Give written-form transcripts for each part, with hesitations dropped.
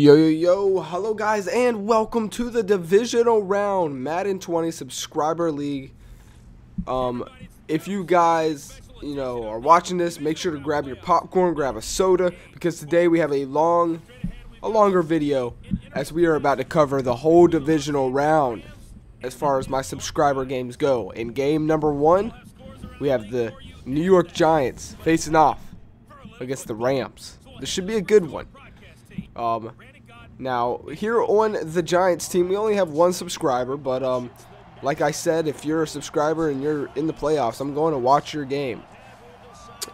Yo, hello guys, and welcome to the divisional round Madden 20 subscriber league. If you guys, are watching this, make sure to grab your popcorn, grab a soda, because today we have a longer video as we are about to cover the whole divisional round as far as my subscriber games go. In game number 1, we have the New York Giants facing off against the Rams. This should be a good one. Now here on the Giants team, we only have one subscriber, but like I said, if you're a subscriber and you're in the playoffs, I'm going to watch your game.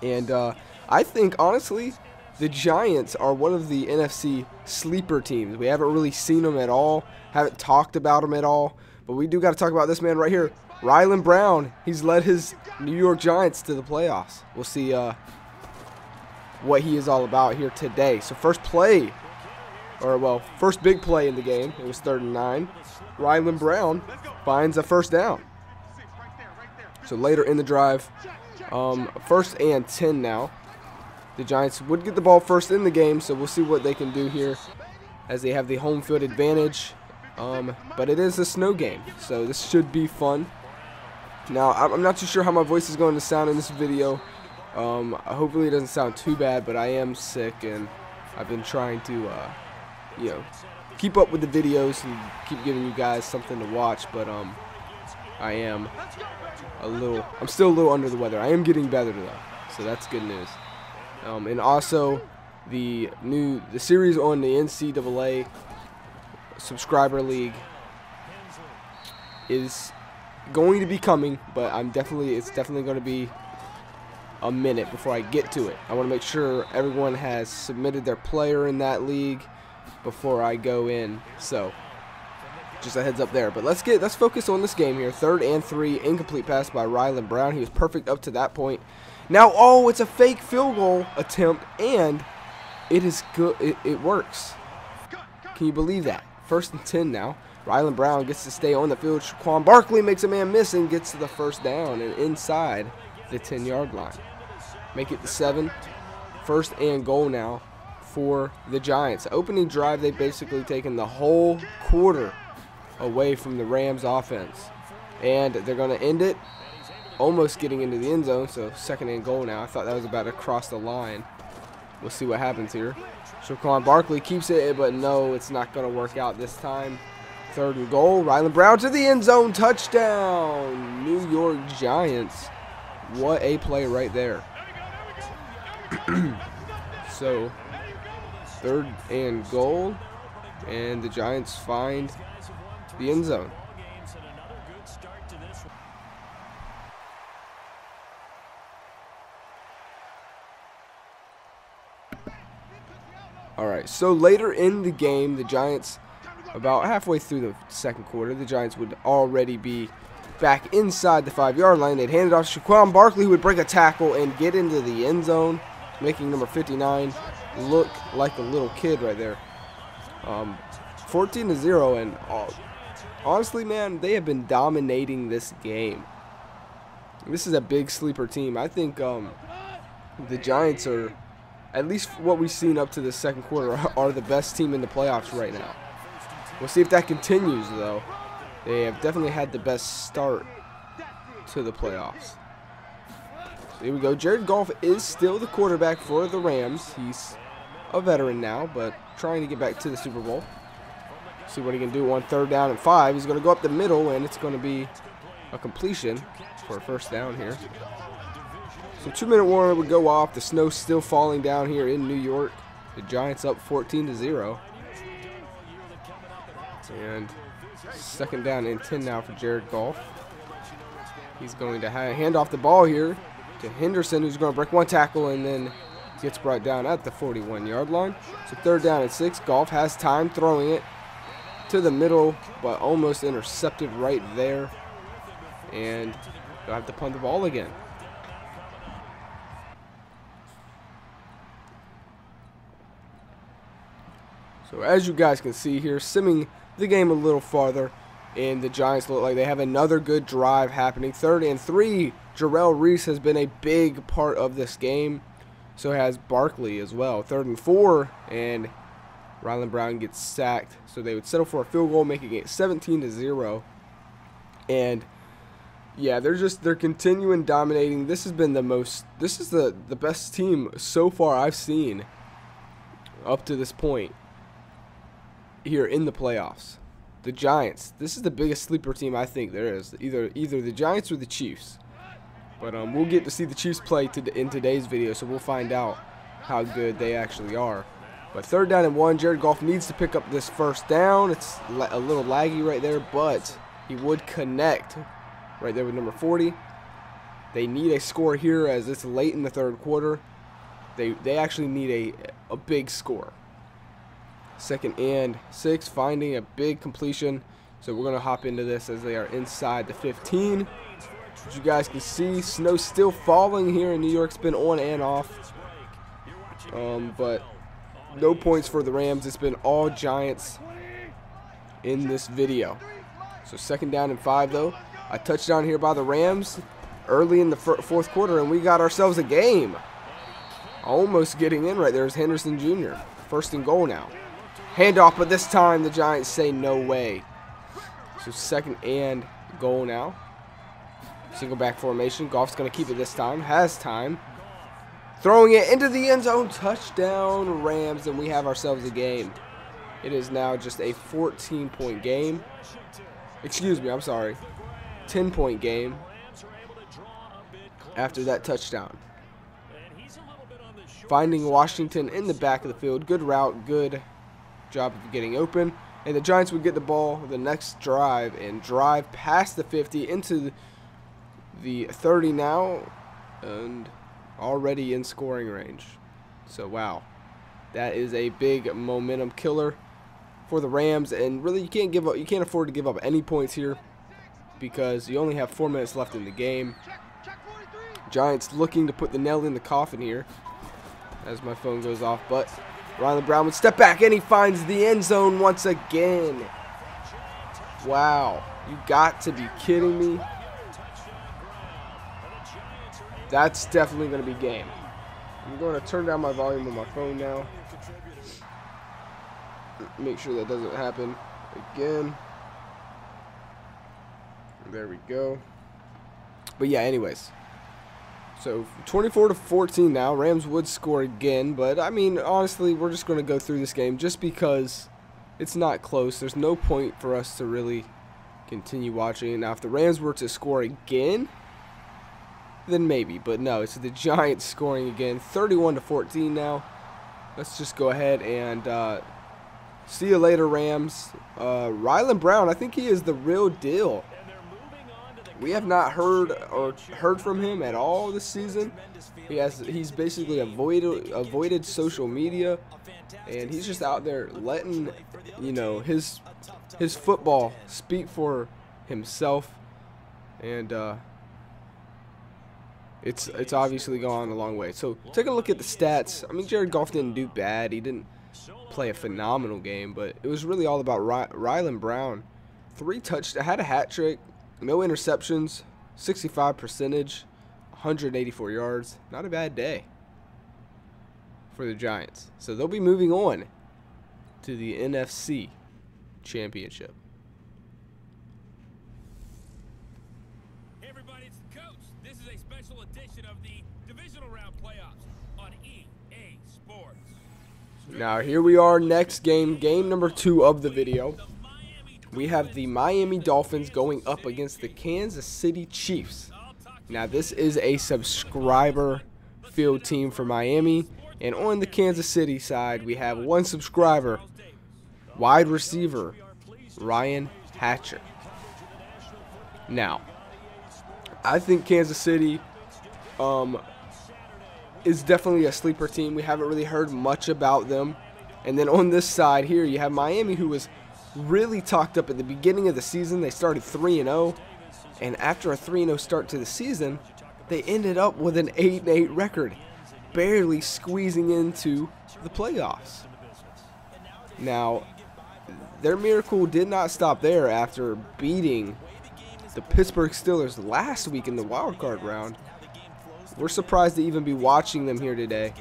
And I think honestly the Giants are one of the NFC sleeper teams. We haven't really seen them at all, haven't talked about them at all, but we do got to talk about this man right here, Rylan Brown. He's led his New York Giants to the playoffs. We'll see what he is all about here today. So first big play in the game. It was 3rd and 9. Rylan Brown finds a first down. So later in the drive, 1st and 10 now. The Giants would get the ball first in the game, so we'll see what they can do here as they have the home field advantage. But it is a snow game, so this should be fun. Now, I'm not too sure how my voice is going to sound in this video. Hopefully it doesn't sound too bad, but I am sick and I've been trying to keep up with the videos and keep giving you guys something to watch, but I'm still a little under the weather. I am getting better though, so that's good news. And also the series on the NCAA subscriber league is going to be coming, but it's definitely going to be a minute before I get to it. I want to make sure everyone has submitted their player in that league before I go in, so just a heads up there. But let's focus on this game here. 3rd and 3, incomplete pass by Rylan Brown. He was perfect up to that point. Now, it's a fake field goal attempt, and it is good. It works. Can you believe that? 1st and 10 now. Rylan Brown gets to stay on the field. Shaquan Barkley makes a man miss and gets to the first down and inside the 10-yard line. Make it the 7. 1st and goal now for the Giants. Opening drive, they've basically taken the whole quarter away from the Rams offense, and they're going to end it almost getting into the end zone. So 2nd and goal now. I thought that was about to cross the line. We'll see what happens here. Shaquan Barkley keeps it, but no, it's not going to work out this time. 3rd and goal. Rylan Brown to the end zone. Touchdown, New York Giants. What a play right there. So 3rd and goal, and the Giants find the end zone. Alright, so later in the game, the Giants, about halfway through the 2nd quarter, the Giants would already be back inside the 5-yard line. They'd hand it off to Shaquan Barkley, who would break a tackle and get into the end zone, making number 59 look like a little kid right there. 14-0, and honestly, man, they have been dominating this game. This is a big sleeper team. I think the Giants are, at least what we've seen up to the 2nd quarter, are the best team in the playoffs right now. We'll see if that continues, though. They have definitely had the best start to the playoffs. So here we go. Jared Goff is still the quarterback for the Rams. He's a veteran now, but trying to get back to the Super Bowl. See what he can do on 3rd down and 5. He's going to go up the middle, and it's going to be a completion for a first down here. So 2-minute warner would go off. The snow's still falling down here in New York. The Giants up 14-0. And 2nd down and 10 now for Jared Goff. He's going to hand off the ball here to Henderson, who's going to break one tackle and then gets brought down at the 41-yard line. So 3rd down and 6. Goff has time throwing it to the middle, but almost intercepted right there. And they'll have to punt the ball again. So as you guys can see here, simming the game a little farther, and the Giants look like they have another good drive happening. 3rd and 3. Jarrell Reese has been a big part of this game. So has Barkley as well. 3rd and 4, and Rylan Brown gets sacked, so they would settle for a field goal, making it 17-0. And yeah, they're continuing dominating. This has been this is the best team so far I've seen up to this point here in the playoffs. The Giants. This is the biggest sleeper team I think there is. Either the Giants or the Chiefs. But we'll get to see the Chiefs play in today's video, so we'll find out how good they actually are. But 3rd down and 1, Jared Goff needs to pick up this 1st down. It's a little laggy right there, but he would connect right there with number 40. They need a score here as it's late in the 3rd quarter. They actually need a big score. 2nd and 6, finding a big completion. So we're going to hop into this as they are inside the 15. As you guys can see, snow still falling here in New York. It's been on and off. But no points for the Rams. It's been all Giants in this video. So 2nd down and 5 though. A touchdown here by the Rams early in the 4th quarter, and we got ourselves a game. Almost getting in right there is Henderson Jr. 1st and goal now. Handoff, but this time the Giants say no way. So 2nd and goal now. Single back formation. Goff's going to keep it this time. Has time. Throwing it into the end zone. Touchdown Rams, and we have ourselves a game. It is now just a 14-point game. Excuse me, I'm sorry. 10-point game after that touchdown. Finding Washington in the back of the field. Good route. Good job of getting open. And the Giants would get the ball the next drive and drive past the 50 into the 30 now, and already in scoring range. So wow, that is a big momentum killer for the Rams, and really you can't afford to give up any points here because you only have 4 minutes left in the game. Giants looking to put the nail in the coffin here as my phone goes off, but Rylan Brown would step back and he finds the end zone once again. Wow, you got to be kidding me. That's definitely going to be game. I'm going to turn down my volume on my phone now. Make sure that doesn't happen again. There we go. But yeah, anyways. So 24-14 now. Rams would score again, but I mean, honestly, we're just going to go through this game just because it's not close. There's no point for us to really continue watching. Now, if the Rams were to score again, then maybe, but no, it's the Giants scoring again. 31-14 now. Let's just go ahead and see you later, Rams. Rylan Brown, I think he is the real deal. We have not heard from him at all this season. He's basically avoided social media, and he's just out there letting, you know, his football speak for himself, and it's obviously gone a long way. So take a look at the stats. I mean, Jared Goff didn't do bad. He didn't play a phenomenal game, but it was really all about Rylan Brown. 3 touchdowns, had a hat trick. No interceptions, 65%, 184 yards. Not a bad day for the Giants. So they'll be moving on to the NFC Championship. Hey everybody, it's the coach. This is a special edition of the Divisional Round Playoffs on EA Sports. Now here we are, next game, game number 2 of the video. We have the Miami Dolphins going up against the Kansas City Chiefs. Now this is a subscriber field team for Miami, and on the Kansas City side we have 1 subscriber, wide receiver Ryan Hatcher. Now I think Kansas City is definitely a sleeper team. We haven't really heard much about them. And then on this side here you have Miami, who was really talked up at the beginning of the season. They started 3-0, and after a 3-0 start to the season, they ended up with an 8-8 record, barely squeezing into the playoffs. Now, their miracle did not stop there after beating the Pittsburgh Steelers last week in the wild card round. We're surprised to even be watching them here today.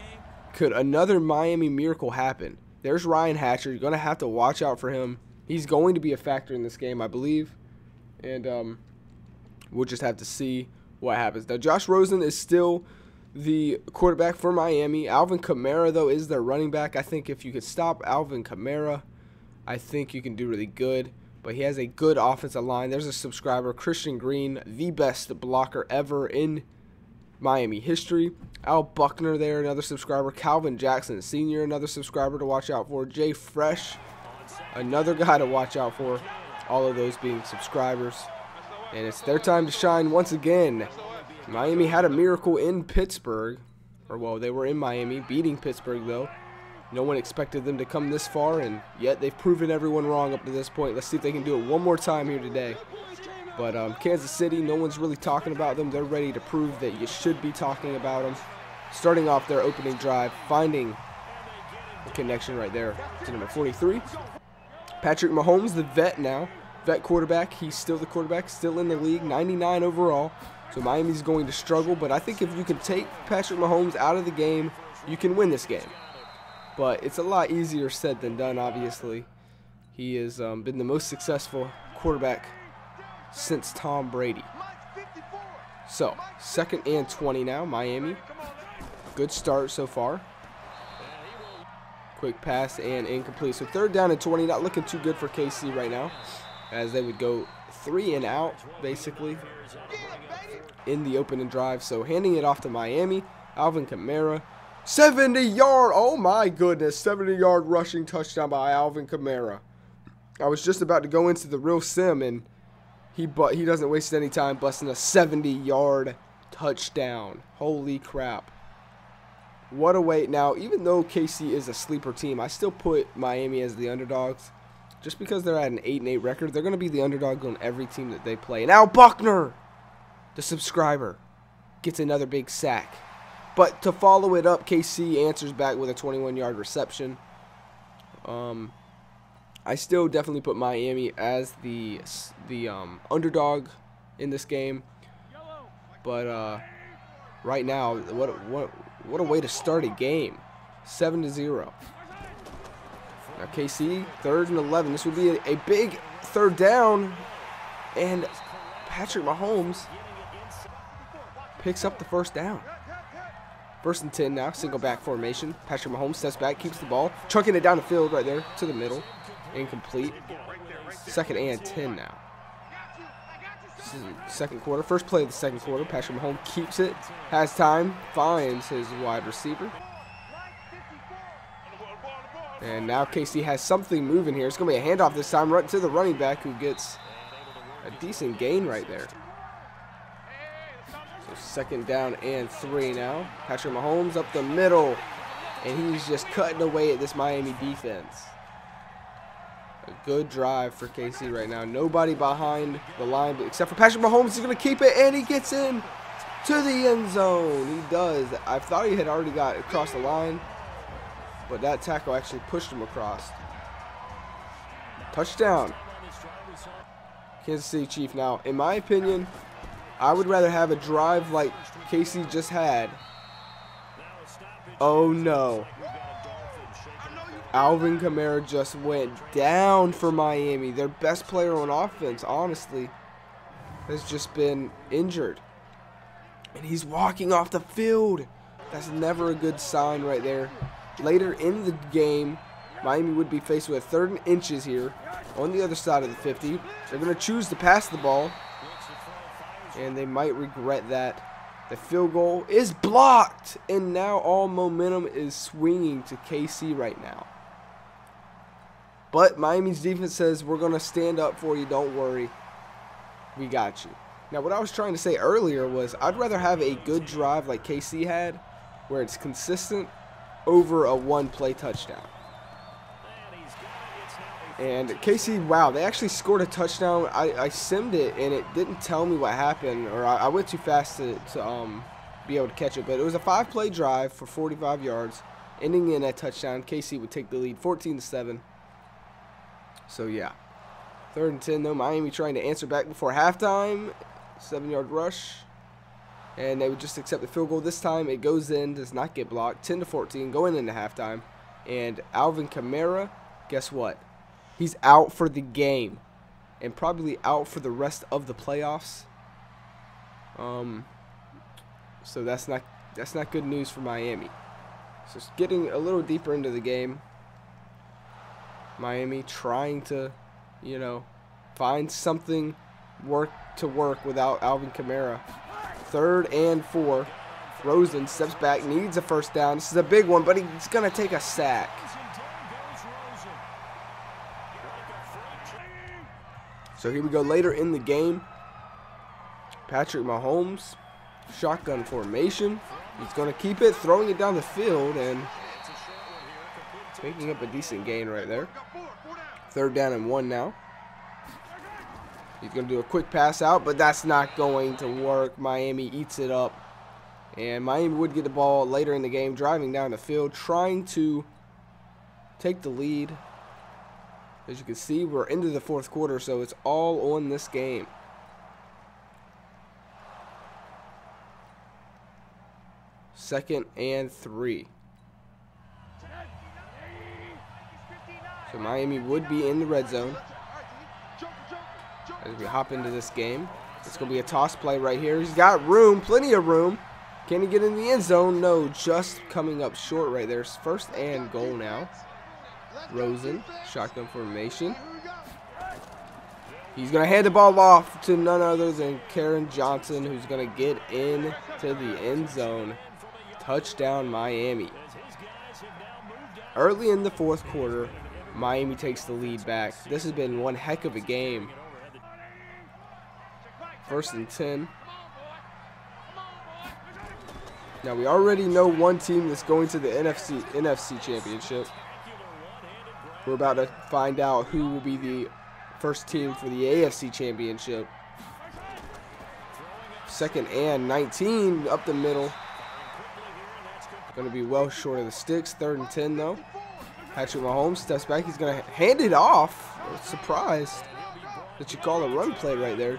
Could another Miami miracle happen? There's Ryan Hatcher. You're going to have to watch out for him. He's going to be a factor in this game, I believe. And we'll just have to see what happens. Now, Josh Rosen is still the quarterback for Miami. Alvin Kamara, though, is their running back. I think if you could stop Alvin Kamara, I think you can do really good. But he has a good offensive line. There's a subscriber, Christian Green, the best blocker ever in Miami history. Al Buckner there, another subscriber. Calvin Jackson Sr., another subscriber to watch out for. Jay Fresh, another guy to watch out for. All of those being subscribers. And it's their time to shine once again. Miami had a miracle in Pittsburgh. Or, well, they were in Miami, beating Pittsburgh, though. No one expected them to come this far, and yet they've proven everyone wrong up to this point. Let's see if they can do it one more time here today. But Kansas City, no one's really talking about them. They're ready to prove that you should be talking about them. Starting off their opening drive, finding the connection right there to number 43. Patrick Mahomes, the vet now. Vet quarterback. He's still the quarterback, still in the league, 99 overall. So Miami's going to struggle, but I think if you can take Patrick Mahomes out of the game, you can win this game. But it's a lot easier said than done, obviously. He has been the most successful quarterback since Tom Brady. So, 2nd and 20 now, Miami. Good start so far. Quick pass and incomplete. So 3rd down and 20, not looking too good for KC right now, as they would go 3 and out, basically, in the opening drive. So handing it off to Miami. Alvin Kamara. 70-yard, oh my goodness, 70-yard rushing touchdown by Alvin Kamara. I was just about to go into the real sim, and he doesn't waste any time busting a 70-yard touchdown. Holy crap. What a way. Now, even though KC is a sleeper team, I still put Miami as the underdogs. Just because they're at an 8-8 record, they're going to be the underdog on every team that they play. And Al Buckner, the subscriber, gets another big sack. But to follow it up, KC answers back with a 21-yard reception. I still definitely put Miami as the underdog in this game. But right now, what a way to start a game. 7-0. Now KC, 3rd and 11. This would be a big 3rd down. And Patrick Mahomes picks up the 1st down. 1st and 10 now, single back formation. Patrick Mahomes steps back, keeps the ball, chucking it down the field right there to the middle. Incomplete. 2nd and 10 now. This is the 2nd quarter. First play of the 2nd quarter. Patrick Mahomes keeps it, has time, finds his wide receiver. And now KC has something moving here. It's going to be a handoff this time right to the running back, who gets a decent gain right there. So 2nd down and 3 now. Patrick Mahomes up the middle, and he's just cutting away at this Miami defense. A good drive for KC right now. Nobody behind the line except for Patrick Mahomes. He's going to keep it, and he gets in to the end zone. He does. I thought he had already got across the line, but that tackle actually pushed him across. Touchdown. Kansas City Chiefs. Now, in my opinion, I would rather have a drive like KC just had. Oh no. Alvin Kamara just went down for Miami. Their best player on offense, honestly, has just been injured. And he's walking off the field. That's never a good sign right there. Later in the game, Miami would be faced with 3rd and inches here on the other side of the 50. They're going to choose to pass the ball, and they might regret that. The field goal is blocked, and now all momentum is swinging to KC right now. But Miami's defense says, we're going to stand up for you, don't worry. We got you. Now, what I was trying to say earlier was I'd rather have a good drive like KC had, where it's consistent, over a one-play touchdown. And KC, wow, they actually scored a touchdown. I simmed it, and it didn't tell me what happened, or I went too fast to be able to catch it. But it was a 5-play drive for 45 yards, ending in a touchdown. KC would take the lead 14-7. So, yeah. 3rd and 10, though. Miami trying to answer back before halftime. 7-yard rush. And they would just accept the field goal. This time it goes in, does not get blocked. 10-14, going into halftime. And Alvin Kamara, guess what? He's out for the game. And probably out for the rest of the playoffs. So that's not good news for Miami. So it's getting a little deeper into the game. Miami trying to, you know, find something to work without Alvin Kamara. 3rd and 4. Rosen steps back, needs a first down. This is a big one, but he's going to take a sack. So here we go later in the game. Patrick Mahomes, shotgun formation. He's going to keep it, throwing it down the field, and picking up a decent gain right there. 3rd down and 1 now. He's going to do a quick pass out, but that's not going to work. Miami eats it up. And Miami would get the ball later in the game, driving down the field, trying to take the lead. As you can see, we're into the 4th quarter, so it's all on this game. Second and 3. So Miami would be in the red zone. As we hop into this game, it's going to be a toss play right here. He's got room, plenty of room. Can he get in the end zone? No, just coming up short right there. 1st and goal now. Rosen, shotgun formation. He's going to hand the ball off to none other than Karen Johnson, who's going to get into the end zone. Touchdown, Miami. Early in the 4th quarter, Miami takes the lead back. This has been one heck of a game. 1st and 10. Now we already know one team that's going to the NFC Championship. We're about to find out who will be the first team for the AFC Championship. 2nd and 19 up the middle. Going to be well short of the sticks. 3rd and 10 though. Patrick Mahomes steps back. He's going to hand it off. I was surprised that you call a run play right there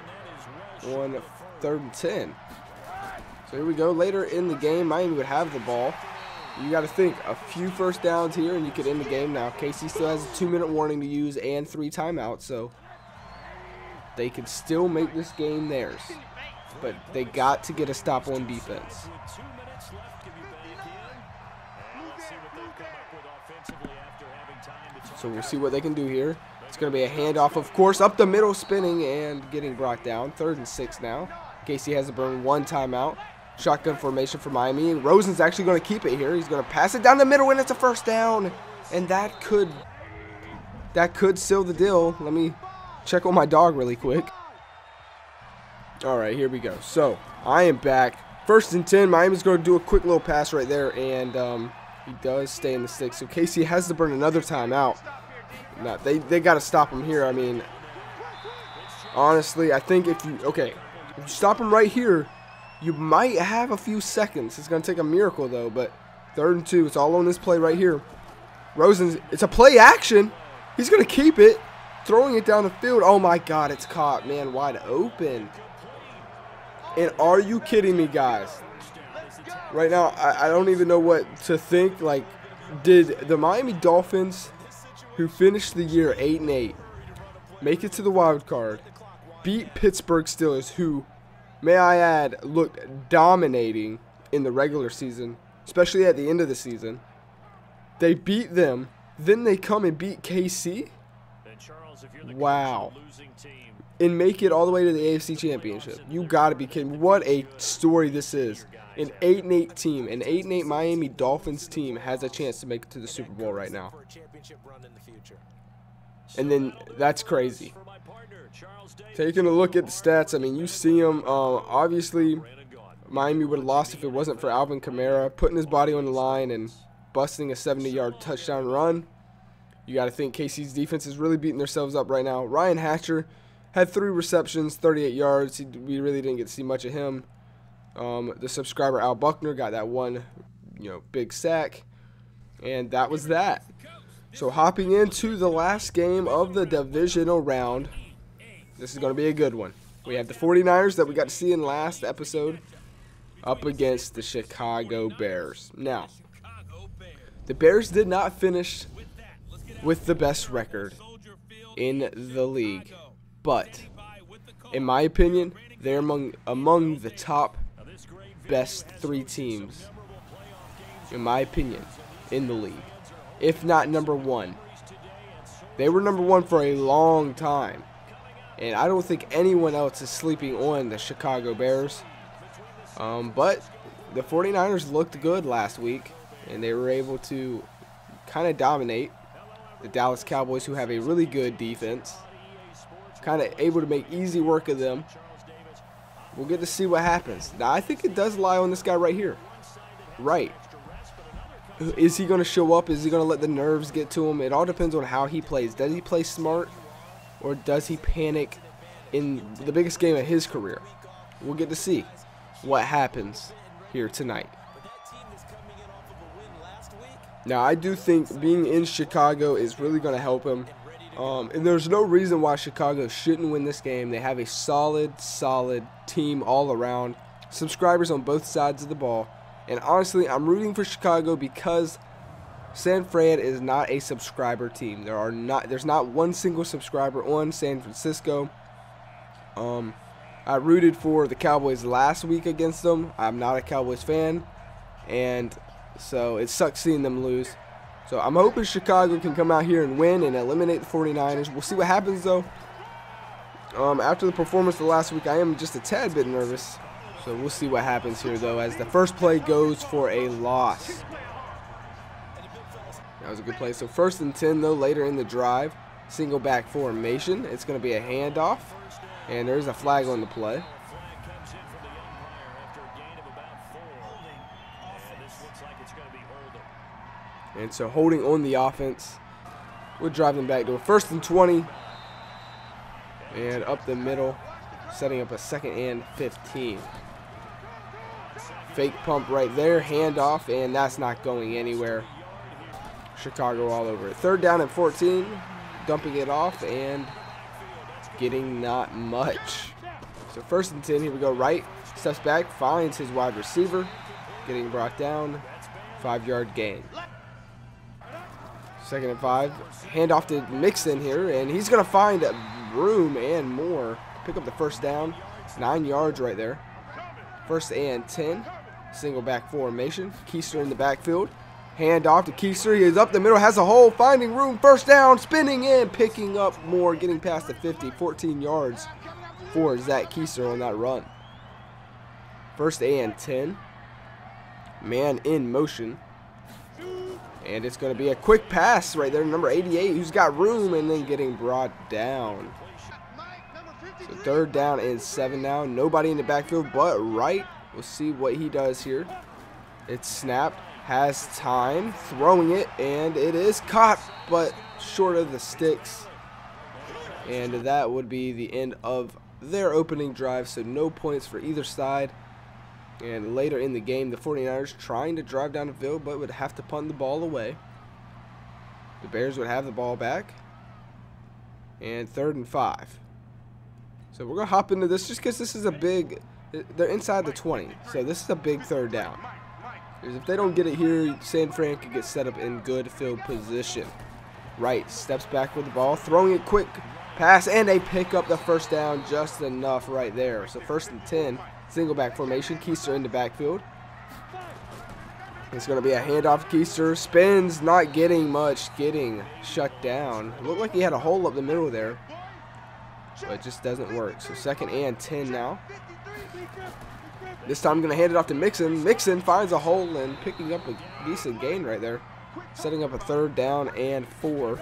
on 3rd and 10. So here we go. Later in the game, Miami would have the ball. You got to think, a few first downs here and you could end the game. Now, KC still has a 2-minute warning to use and 3 timeouts, so they could still make this game theirs. But they got to get a stop on defense. So we'll see what they can do here. It's going to be a handoff, of course, up the middle, spinning and getting brought down. 3rd and 6 now. KC has to burn 1 timeout. Shotgun formation for Miami. Rosen's actually going to keep it here. He's going to pass it down the middle, and it's a first down. And that could seal the deal. Let me check on my dog really quick. All right, here we go. So I am back. 1st and 10. Miami's going to do a quick little pass right there, and he does stay in the sticks. So KC has to burn another timeout. Now, they got to stop him here. I mean, honestly, I think if you stop him right here, you might have a few seconds. It's going to take a miracle, though. But 3rd and 2, it's all on this play right here. Rosen's, it's a play action. He's going to keep it, throwing it down the field. Oh, my God, it's caught, man, wide open. And are you kidding me, guys? Right now, I don't even know what to think. Like, did the Miami Dolphins, who finished the year 8-8, make it to the wild card, beat Pittsburgh Steelers, who, may I add, looked dominating in the regular season, especially at the end of the season? They beat them, then they come and beat KC? Wow. And make it all the way to the AFC Championship. You got to be kidding. What a story this is. An 8-8 team, an 8-8 Miami Dolphins team has a chance to make it to the Super Bowl right now. And then, that's crazy. Taking a look at the stats, I mean, you see them. Obviously, Miami would have lost if it wasn't for Alvin Kamara putting his body on the line and busting a 70-yard touchdown run. You got to think KC's defense is really beating themselves up right now. Ryan Hatcher had 3 receptions, 38 yards. We really didn't get to see much of him. The subscriber Al Buckner got that one, big sack, and that was that. So hopping into the last game of the divisional round, this is going to be a good one. We have the 49ers that we got to see in last episode up against the Chicago Bears. Now, The Bears did not finish with the best record in the league, but in my opinion, they're among the top best 3 teams, in my opinion, in the league, if not number 1. They were number 1 for a long time, and I don't think anyone else is sleeping on the Chicago Bears. But the 49ers looked good last week, and they were able to kind of dominate the Dallas Cowboys, who have a really good defense. Kind of able to make easy work of them. We'll get to see what happens. Now, I think it does lie on this guy right here. Right. Is he going to show up? Is he going to let the nerves get to him? It all depends on how he plays. Does he play smart, or does he panic in the biggest game of his career? We'll get to see what happens here tonight. Now, I do think being in Chicago is really going to help him. And there's no reason why Chicago shouldn't win this game. They have a solid team all around. Subscribers on both sides of the ball. And honestly, I'm rooting for Chicago because San Fran is not a subscriber team. There's not one single subscriber on San Francisco. I rooted for the Cowboys last week against them. I'm not a Cowboys fan, and so it sucks seeing them lose. So I'm hoping Chicago can come out here and win and eliminate the 49ers. We'll see what happens, though. After the performance of the last week, I am just a tad bit nervous. So we'll see what happens here, though, as the first play goes for a loss. That was a good play. So 1st and 10, though, later in the drive. Single back formation. It's going to be a handoff. And there's a flag on the play. And so holding on the offense would drive them back to a 1st and 20. And up the middle, setting up a 2nd and 15. Fake pump right there, handoff, and that's not going anywhere. Chicago all over it. 3rd down and 14, dumping it off and getting not much. So 1st and 10, here we go. Right, steps back, finds his wide receiver, getting brought down, 5-yard gain. 2nd and 5, handoff to Mixon here, and he's going to find room and more to pick up the 1st down. 9 yards right there. 1st and 10, single back formation. Keister in the backfield. Handoff to Keister. He is up the middle, has a hole, finding room. 1st down, spinning in, picking up more, getting past the 50. 14 yards for Zach Keister on that run. 1st and 10. Man in motion. And it's going to be a quick pass right there, number 88, who's got room, and then getting brought down. So 3rd down and 7 now. Nobody in the backfield but Wright. We'll see what he does here. It's snapped. Has time. Throwing it, and it is caught, but short of the sticks. And that would be the end of their opening drive, so no points for either side. And later in the game, the 49ers trying to drive down the field, but would have to punt the ball away. The Bears would have the ball back. And 3rd and 5. So we're going to hop into this just because this is a big, they're inside the 20. So this is a big 3rd down. Because if they don't get it here, San Fran could get set up in good field position. Right, steps back with the ball, throwing it quick, pass, and they pick up the 1st down just enough right there. So 1st and 10. Single back formation. Keister in the backfield. It's going to be a handoff. Keister spins, not getting much, getting shut down. It looked like he had a hole up the middle there, but it just doesn't work. So 2nd and 10 now. This time I'm going to hand it off to Mixon. Mixon finds a hole and picking up a decent gain right there. Setting up a 3rd down and 4.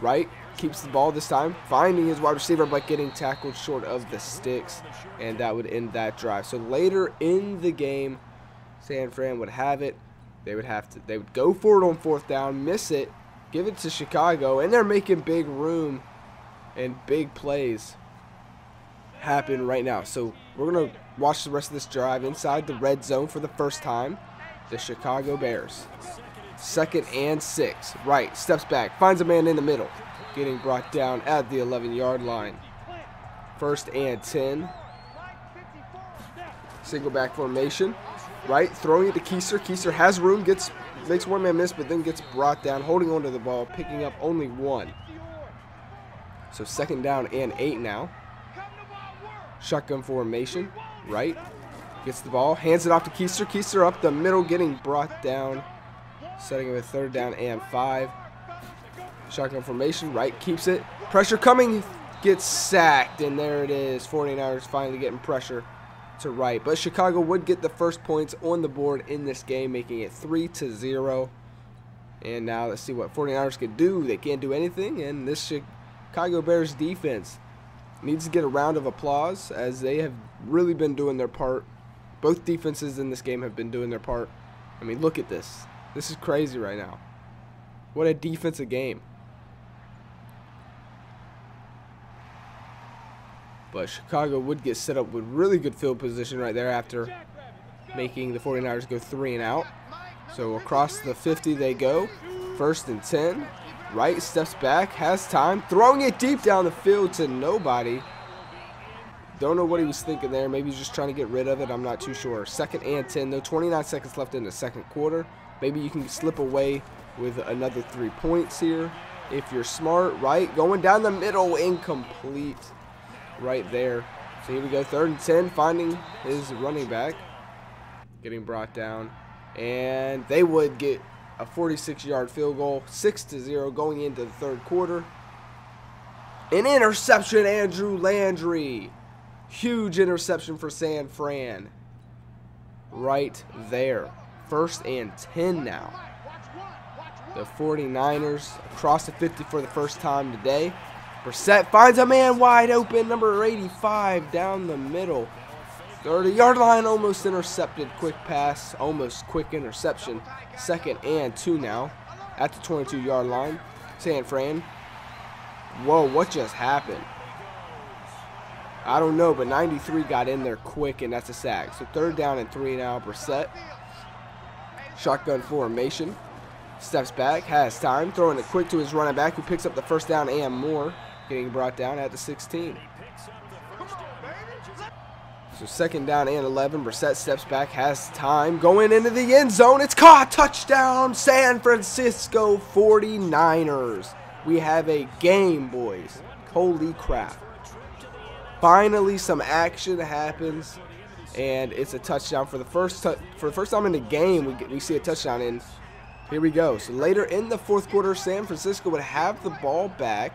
Right. Keeps the ball this time, finding his wide receiver, but getting tackled short of the sticks, and that would end that drive. So later in the game, San Fran would have it. They would go for it on 4th down, miss it, give it to Chicago, and they're making big room and big plays happen right now. So we're gonna watch the rest of this drive inside the red zone for the first time. The Chicago Bears. 2nd and 6. Right, steps back, finds a man in the middle. Getting brought down at the 11-yard line. 1st and 10. Single back formation. right, throwing it to Keister. Keister has room, makes one man miss, but then gets brought down, holding onto the ball, picking up only 1. So 2nd down and 8 now. Shotgun formation, right, gets the ball, hands it off to Keister. Keister up the middle, getting brought down, setting up a 3rd down and 5. Shotgun formation, right, keeps it. Pressure coming, gets sacked, and there it is. 49ers finally getting pressure to right. But Chicago would get the first points on the board in this game, making it 3-0. And now let's see what 49ers can do. They can't do anything, and this Chicago Bears defense needs to get a round of applause, as they have really been doing their part. Both defenses in this game have been doing their part. I mean, look at this. This is crazy right now. What a defensive game. But Chicago would get set up with really good field position right there after making the 49ers go 3 and out. So across the 50 they go. 1st and 10. Right, steps back, has time, throwing it deep down the field to nobody. Don't know what he was thinking there. Maybe he's just trying to get rid of it. I'm not too sure. 2nd and 10, though. 29 seconds left in the 2nd quarter. Maybe you can slip away with another 3 points here if you're smart. Right, going down the middle, incomplete. Right there. So here we go, 3rd and 10, finding his running back, getting brought down, and they would get a 46-yard field goal, 6-0 going into the 3rd quarter. An interception, Andrew Landry. Huge interception for San Fran. Right there. 1st and 10 now. The 49ers across the 50 for the first time today. Brissett finds a man wide open, number 85, down the middle. 30-yard line, almost intercepted. Quick pass, almost quick interception. 2nd and 2 now at the 22-yard line. San Fran. Whoa, what just happened? I don't know, but 93 got in there quick, and that's a sack. So 3rd down and 3 now. Brissett. Shotgun formation. Steps back, has time, throwing it quick to his running back, who picks up the 1st down and more, getting brought down at the 16. So 2nd down and 11. Brissett steps back, has time, going into the end zone. It's caught. Touchdown, San Francisco 49ers. We have a game, boys. Holy crap. Finally, some action happens, and it's a touchdown for the first time in the game. We see a touchdown in. Here we go. So later in the 4th quarter, San Francisco would have the ball back.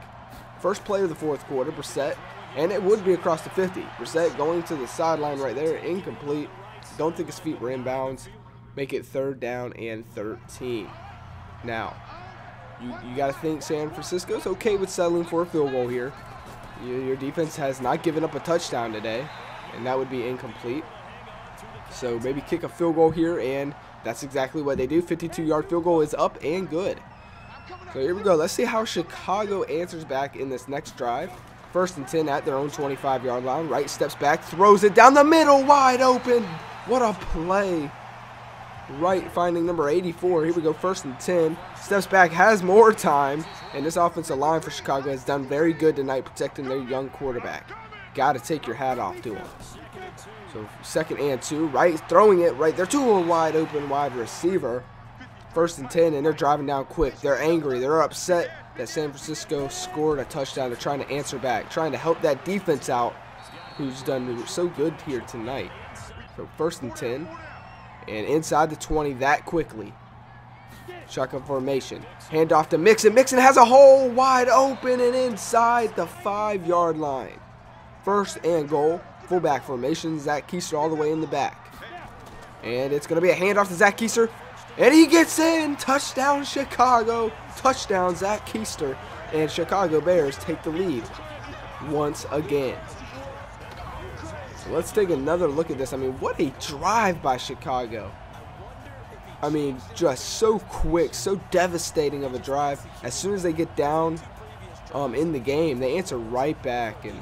First play of the 4th quarter, Brissett, and it would be across the 50. Brissett going to the sideline right there, incomplete. Don't think his feet were inbounds. Make it 3rd down and 13. Now, you got to think San Francisco's okay with settling for a field goal here. Your defense has not given up a touchdown today, and that would be incomplete. So maybe kick a field goal here, and that's exactly what they do. 52-yard field goal is up and good. So here we go. Let's see how Chicago answers back in this next drive. 1st and 10 at their own 25-yard line. Right, steps back, throws it down the middle, wide open. What a play. Right, finding number 84. Here we go, 1st and 10. Steps back, has more time. And this offensive line for Chicago has done very good tonight protecting their young quarterback. Got to take your hat off to him. So 2nd and 2, right, throwing it right there to a wide open wide receiver. 1st and 10, and they're driving down quick. They're angry. They're upset that San Francisco scored a touchdown. They're trying to answer back, trying to help that defense out, who's done so good here tonight. So 1st and 10, and inside the 20 that quickly. Shotgun formation. Hand off to Mixon. Mixon has a hole wide open and inside the 5-yard line. 1st and goal. Fullback formation. Zach Keister all the way in the back. And it's going to be a handoff to Zach Keister. And he gets in. Touchdown, Chicago. Touchdown, Zach Keister. And Chicago Bears take the lead once again. So let's take another look at this. I mean, what a drive by Chicago. I mean, just so quick, so devastating of a drive. As soon as they get down in the game, they answer right back. And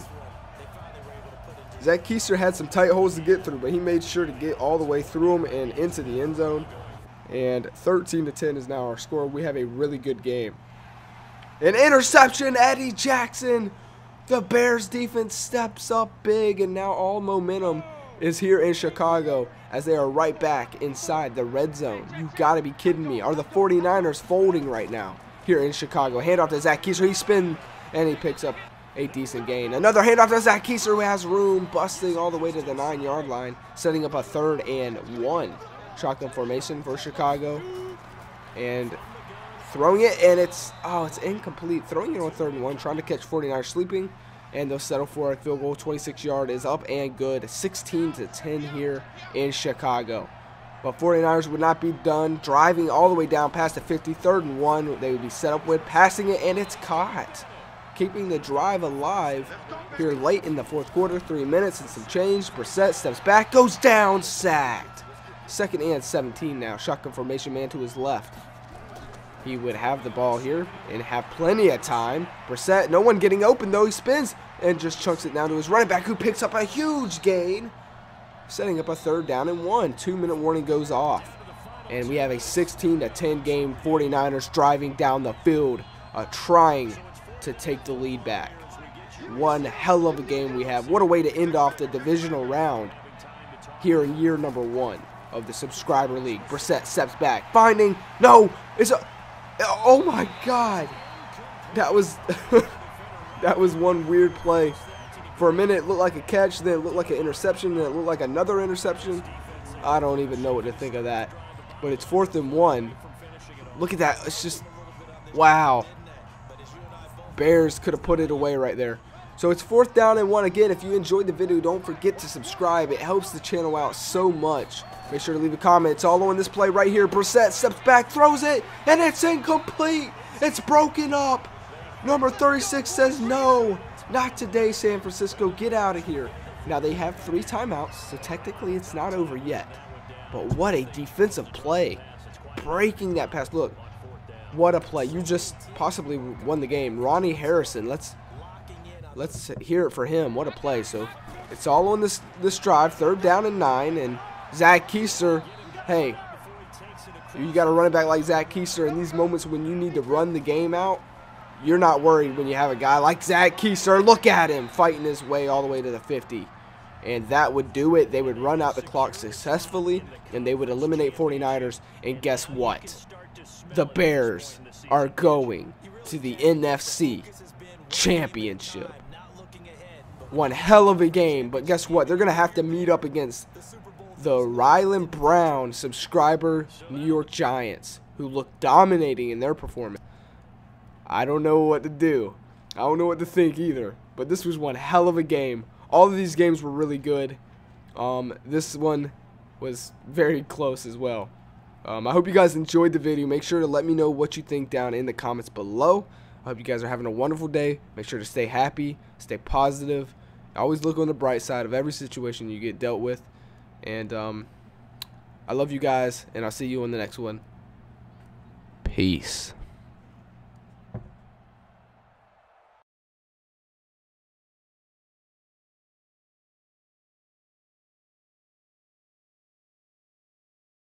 Zach Keister had some tight holes to get through, but he made sure to get all the way through them and into the end zone. And 13-10 is now our score. We have a really good game. An interception, Eddie Jackson. The Bears defense steps up big, and now all momentum is here in Chicago as they are right back inside the red zone. You got to be kidding me. Are the 49ers folding right now here in Chicago? Handoff to Zach Keiser. He spins and he picks up a decent gain. Another handoff to Zach Keiser, who has room, busting all the way to the 9-yard line, setting up a 3rd and 1. Shotgun formation for Chicago. And throwing it, and it's incomplete. Throwing it on 3rd and 1, trying to catch 49ers sleeping. And they'll settle for a field goal. 26-yard is up and good. 16-10 here in Chicago. But 49ers would not be done. Driving all the way down past the 50. 3rd and 1 they would be set up with. Passing it, and it's caught. Keeping the drive alive here late in the 4th quarter. 3 minutes and some change. Brissett steps back. Goes down. Sacked. 2nd and 17 now. Shotgun formation, man to his left. He would have the ball here and have plenty of time. Brissett, no one getting open though. He spins and just chunks it down to his running back, who picks up a huge gain, setting up a 3rd down and 1. 2-minute warning goes off. And we have a 16-10 game. 49ers driving down the field, trying to take the lead back. One hell of a game we have. What a way to end off the divisional round here in year number 1 of the subscriber league. Brissett steps back, finding, no, it's a, oh my God, that was that was one weird play. For a minute it looked like a catch, then it looked like an interception, then it looked like another interception. I don't even know what to think of that. But it's 4th and 1. Look at that, it's just, wow. Bears could have put it away right there. So it's 4th down and 1 again. If you enjoyed the video, don't forget to subscribe. It helps the channel out so much. Make sure to leave a comment. It's all on this play right here. Brissett steps back, throws it, and it's incomplete. It's broken up. Number 36 says, no, not today, San Francisco. Get out of here. Now they have 3 timeouts, so technically it's not over yet. But what a defensive play. Breaking that pass. Look, what a play. You just possibly won the game. Ronnie Harrison, let's hear it for him. What a play. So it's all on this drive. 3rd down and 9, and Zach Keiser, hey, you got to run it back like Zach Keiser in these moments when you need to run the game out. You're not worried when you have a guy like Zach Keiser. Look at him fighting his way all the way to the 50. And that would do it. They would run out the clock successfully, and they would eliminate 49ers. And guess what? The Bears are going to the NFC Championship. One hell of a game, but guess what? They're going to have to meet up against the Ryland Brown subscriber New York Giants, who look dominating in their performance. I don't know what to do. I don't know what to think either. But this was one hell of a game. All of these games were really good. This one was very close as well. I hope you guys enjoyed the video. Make sure to let me know what you think down in the comments below. I hope you guys are having a wonderful day. Make sure to stay happy, stay positive. Always look on the bright side of every situation you get dealt with. And I love you guys, and I'll see you on the next one. Peace.